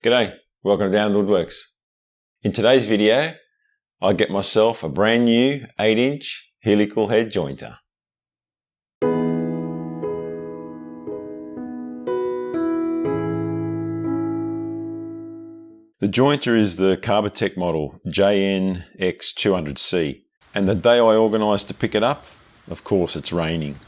G'day, welcome to Down Woodworks. In today's video, I get myself a brand new 8-inch helical head jointer. The jointer is the Carbatec model JN-X200C, and the day I organised to pick it up, of course it's raining.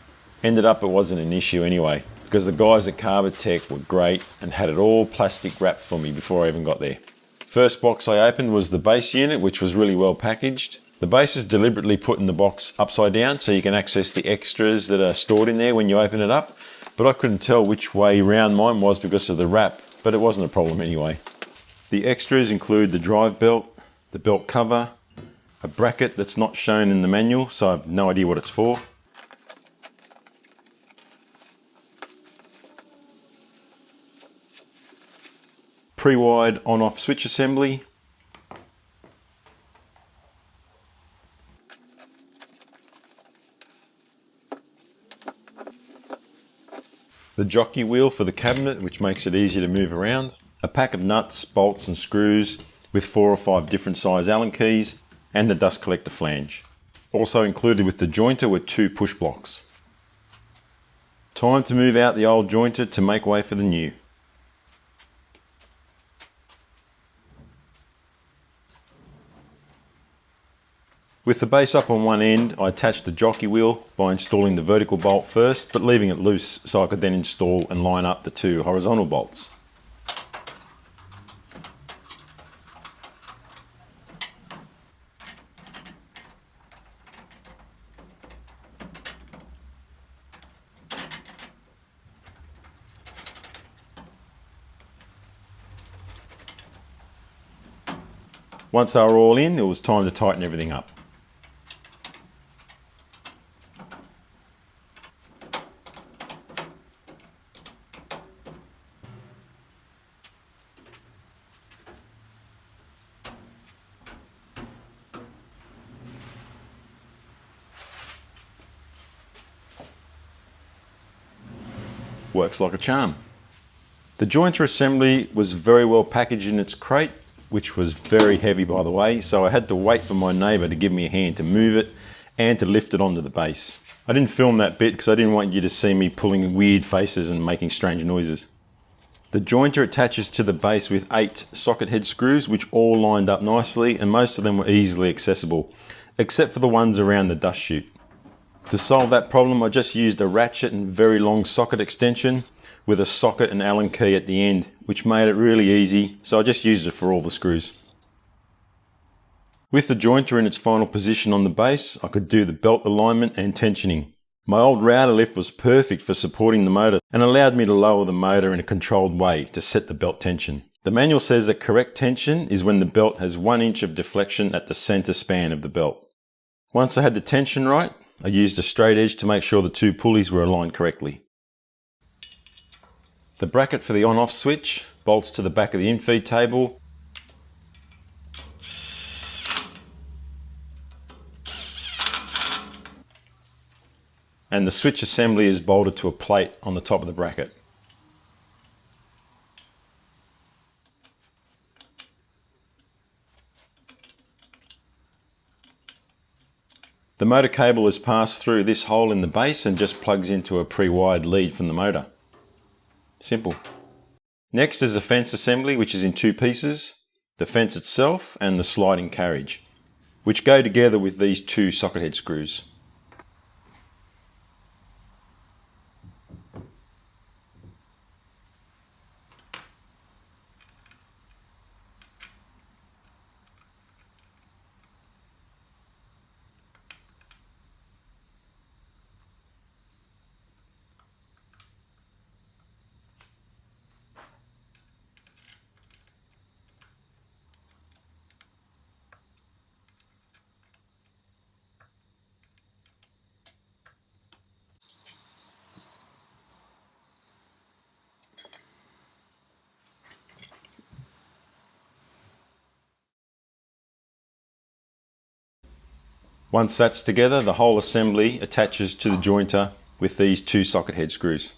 Ended up it wasn't an issue anyway, because the guys at Carbatec were great and had it all plastic wrapped for me before I even got there. First box I opened was the base unit, which was really well packaged. The base is deliberately put in the box upside down so you can access the extras that are stored in there when you open it up, but I couldn't tell which way round mine was because of the wrap, but it wasn't a problem anyway. The extras include the drive belt, the belt cover, a bracket that's not shown in the manual, so I have no idea what it's for, pre-wired on-off switch assembly, the Jockey wheel for the cabinet, which makes it easy to move around, a pack of nuts, bolts and screws with 4 or 5 different size Allen keys, and the dust collector flange. Also included with the jointer were 2 push blocks. Time to move out the old jointer to make way for the new. With the base up on one end, I attached the Jockey wheel by installing the vertical bolt first, but leaving it loose so I could then install and line up the 2 horizontal bolts. Once they were all in, it was time to tighten everything up. Works like a charm. The jointer assembly was very well packaged in its crate, which was very heavy by the way, so I had to wait for my neighbour to give me a hand to move it and to lift it onto the base. I didn't film that bit because I didn't want you to see me pulling weird faces and making strange noises. The jointer attaches to the base with 8 socket head screws, which all lined up nicely, and most of them were easily accessible, except for the ones around the dust chute. To solve that problem, I just used a ratchet and very long socket extension with a socket and Allen key at the end, which made it really easy, so I just used it for all the screws. With the jointer in its final position on the base, I could do the belt alignment and tensioning. My old router lift was perfect for supporting the motor and allowed me to lower the motor in a controlled way to set the belt tension. The manual says that correct tension is when the belt has 1 inch of deflection at the center span of the belt. Once I had the tension right, I used a straight edge to make sure the 2 pulleys were aligned correctly. The bracket for the on-off switch bolts to the back of the infeed table. And the switch assembly is bolted to a plate on the top of the bracket. The motor cable is passed through this hole in the base and just plugs into a pre-wired lead from the motor. Simple. Next is the fence assembly, which is in 2 pieces, the fence itself and the sliding carriage, which go together with these 2 socket head screws. Once that's together, the whole assembly attaches to the jointer with these 2 socket head screws.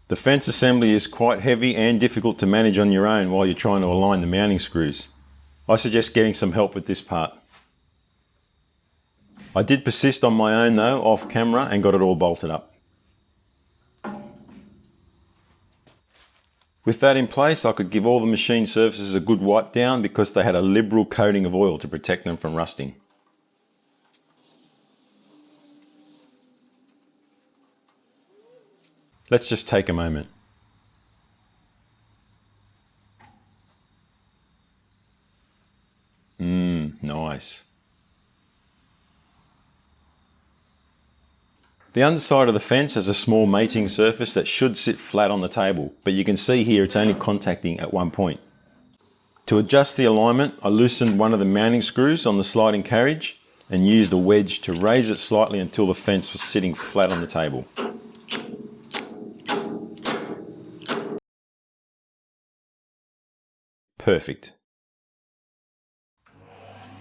The fence assembly is quite heavy and difficult to manage on your own while you're trying to align the mounting screws. I suggest getting some help with this part. I did persist on my own though, off camera, and got it all bolted up. With that in place, I could give all the machine surfaces a good wipe down because they had a liberal coating of oil to protect them from rusting. Let's just take a moment. Nice. The underside of the fence has a small mating surface that should sit flat on the table, but you can see here it's only contacting at one point. To adjust the alignment, I loosened one of the mounting screws on the sliding carriage and used a wedge to raise it slightly until the fence was sitting flat on the table. Perfect.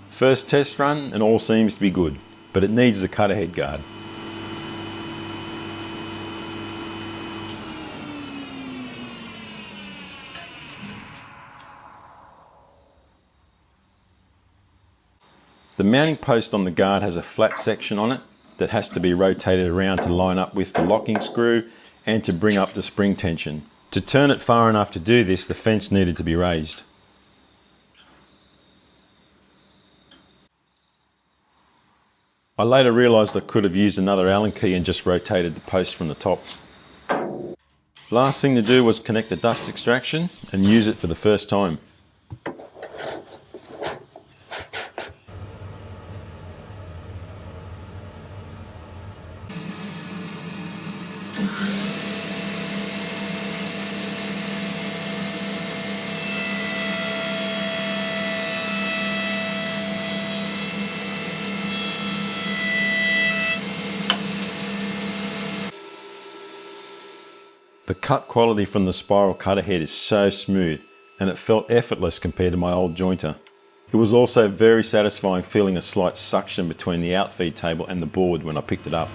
First test run and all seems to be good, but it needs the cutter head guard. The mounting post on the guard has a flat section on it that has to be rotated around to line up with the locking screw and to bring up the spring tension. To turn it far enough to do this, the fence needed to be raised. I later realised I could have used another Allen key and just rotated the post from the top. Last thing to do was connect the dust extraction and use it for the first time. The cut quality from the spiral cutter head is so smooth and it felt effortless compared to my old jointer. It was also very satisfying feeling a slight suction between the outfeed table and the board when I picked it up.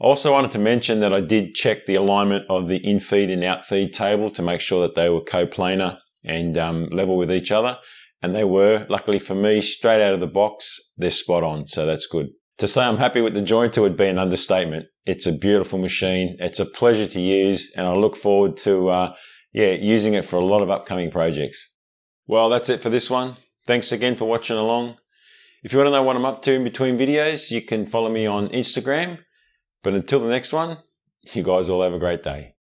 I also wanted to mention that I did check the alignment of the infeed and outfeed table to make sure that they were coplanar and level with each other, and they were. Luckily for me, straight out of the box, they're spot on, so that's good. To say I'm happy with the jointer would be an understatement. It's a beautiful machine. It's a pleasure to use, and I look forward to using it for a lot of upcoming projects. Well, that's it for this one. Thanks again for watching along. If you want to know what I'm up to in between videos, you can follow me on Instagram. But until the next one, you guys all have a great day.